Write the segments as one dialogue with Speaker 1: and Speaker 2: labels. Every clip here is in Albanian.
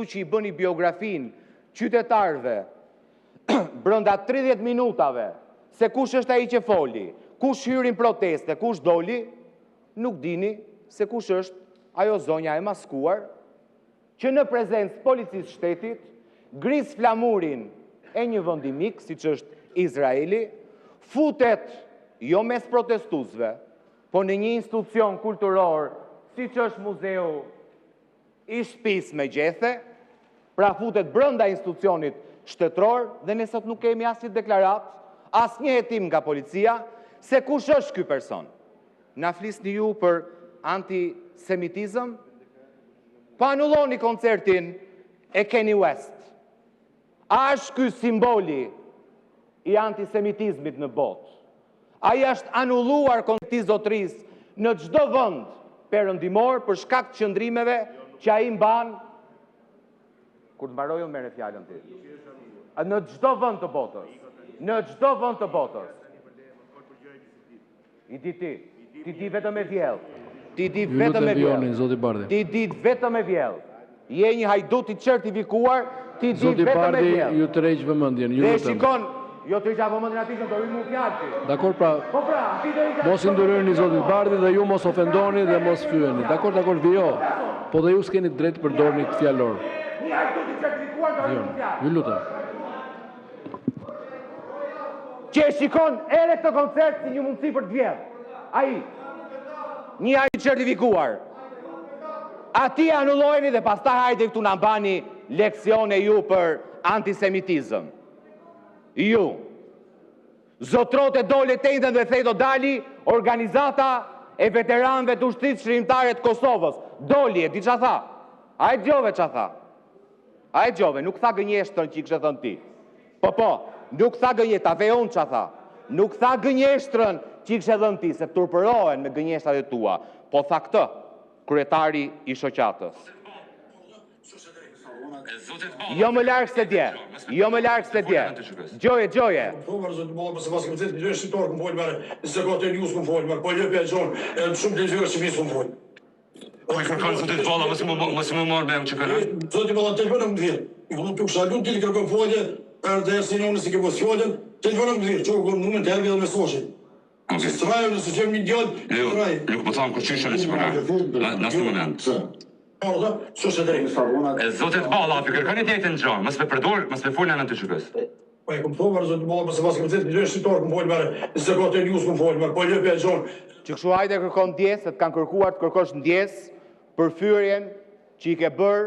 Speaker 1: që i bëni biografin qytetarëve brenda 30 minutave, se kush është ai që foli, kush hyrin proteste, kush doli, nuk dini se kush është ajo zonja e maskuar, që në prezencë policisë shtetit, gris flamurin e një vendi mik, siç është Izraeli, futet jo mes protestuesve, po në një institucion kulturor, siç është Muzeu i Shtëpisë me Gjethe, pra futet brenda institucionit shtetëror, dhe ne sot nuk kemi asnjë deklarat, asnjë hetim nga policia, se kush është ky person. Na flisni ju për antisemitizëm? Pa anulloni koncertin e Kanye West. A është ky simboli i antisemitizmit në botë? Ai është anulluar koncerti zotërisë në çdo vend perëndimor për shkak të qëndrimeve që ai mban. Kur të mbaroj unë merre fjalën ti. Në çdo vend të botës. Në çdo vend të botës. I di ti. Ti di vetëm e vjell. Ti di vetëm e vjell. Ti di vetëm e vjell. Je një hajdut i certifikuar, ti di vetëm e vjell.
Speaker 2: Zoti Bardhi, ju tërheq vëmendjen, ju
Speaker 1: lutem.
Speaker 2: Dhe
Speaker 1: shikon, jo të rriqa vëmendjen atij që do rrim më fjalë ti.
Speaker 2: Dakor, pra.
Speaker 1: Po pra, ti do rriqa.
Speaker 2: Mos i ndërhyni zotit Bardhi dhe ju mos ofendoni dhe mos fyeni. Dakor, vijo. Po dhe ju s'keni drejt përdorni këtë fjalor.
Speaker 1: Një hajdut i certifikuar do rrim më fjalë.
Speaker 2: Ju lutem.
Speaker 1: Që shikon edhe këtë koncert si një mundësi për të vjedhur. Ai, një hajdut i certifikuar. Ati anullojni dhe pastaj hajde këtu na bani leksione ju për antisemitizëm. Ju. Zotrote dole tendën dhe thej do dali organizata e veteranëve të ushtrisë shërimtare të Kosovës. Doli e di ç'a tha. A e djove ç'a tha. A e djove, nuk tha gënjeshtën që i kështë thënë ti. Po, nuk tha gënjeshtën, ta ve unë ç'a tha. Nuk tha gënjeshtën që i kështë thënë ti, se turpërohen me gënjeshtat e tua. Po tha këtë, kryetari i shoqatës. Jo më larg se dje. Jo më larg se dje. Gjoje.
Speaker 3: Po vazhdo të bëj pas këtë gjë shqitor ku fol me se kote news ku fol me po lëpë zon shumë të zgjuar si ku fol.
Speaker 4: Po i kërkon zotit valla mos më marr me që kanë.
Speaker 3: Zoti valla telefonon më vjen. I vëllai të kusha lund ti kërkon folje, erdhë si unë si ke mos folën, telefonon më vjen, çoku numrin të herë me mesazhin. Si strajë nëse jem një djalë,
Speaker 4: Nuk po tham kur çishën si për në moment. E zotit Balla, për kërkoni të jetën gjë, mos me përdor, mos me folën anë të shkës.
Speaker 3: Po e kam thonë zoti Balla pas këtë gjë shqitor ku fol me se kote news ku fol me po lëpë zon.
Speaker 1: Që kështu hajde kërkon ndjes, se të kanë kërkuar të kërkosh ndjes për fyrjen që i ke bërë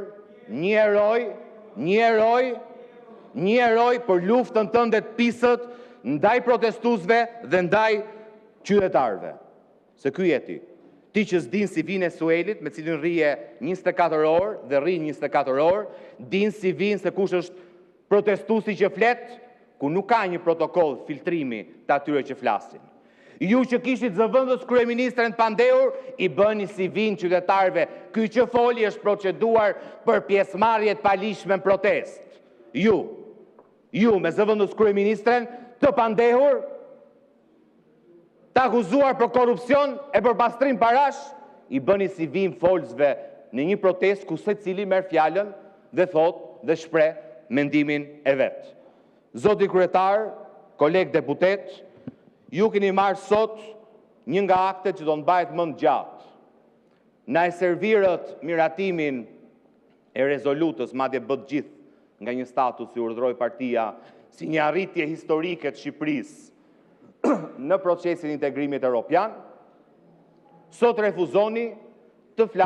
Speaker 1: një eroj për luftën tënde të pisët ndaj protestuesve dhe ndaj qytetarëve. Se ky je ti. Ti që s'din si vinë Suelit, me cilin rrije 24 orë dhe rrin 24 orë, din si vinë se kush është protestuesi që flet, ku nuk ka një protokoll filtrimi të atyre që flasin. Ju që kishit zëvendës kryeministren pandehur, i bëni si vinë qytetarëve. Ky që foli është proceduar për pjesëmarrje të palishme në protest. Ju me zëvendës kryeministren të pandehur, të akuzuar për korupcion e për pastrim parash, i bëni si vinë folësve në një protest ku secili merr fjalën dhe thot dhe shpreh mendimin e vet. Zoti kryetar, koleg deputet, ju keni marrë sot një nga aktet që do në bëhet më në gjatë. Na e servirët miratimin e rezolutës, madje bët gjithë nga një status që urdhroi partia si një arritje historike të Shqipërisë në procesin integrimit evropian, sot refuzoni të flasni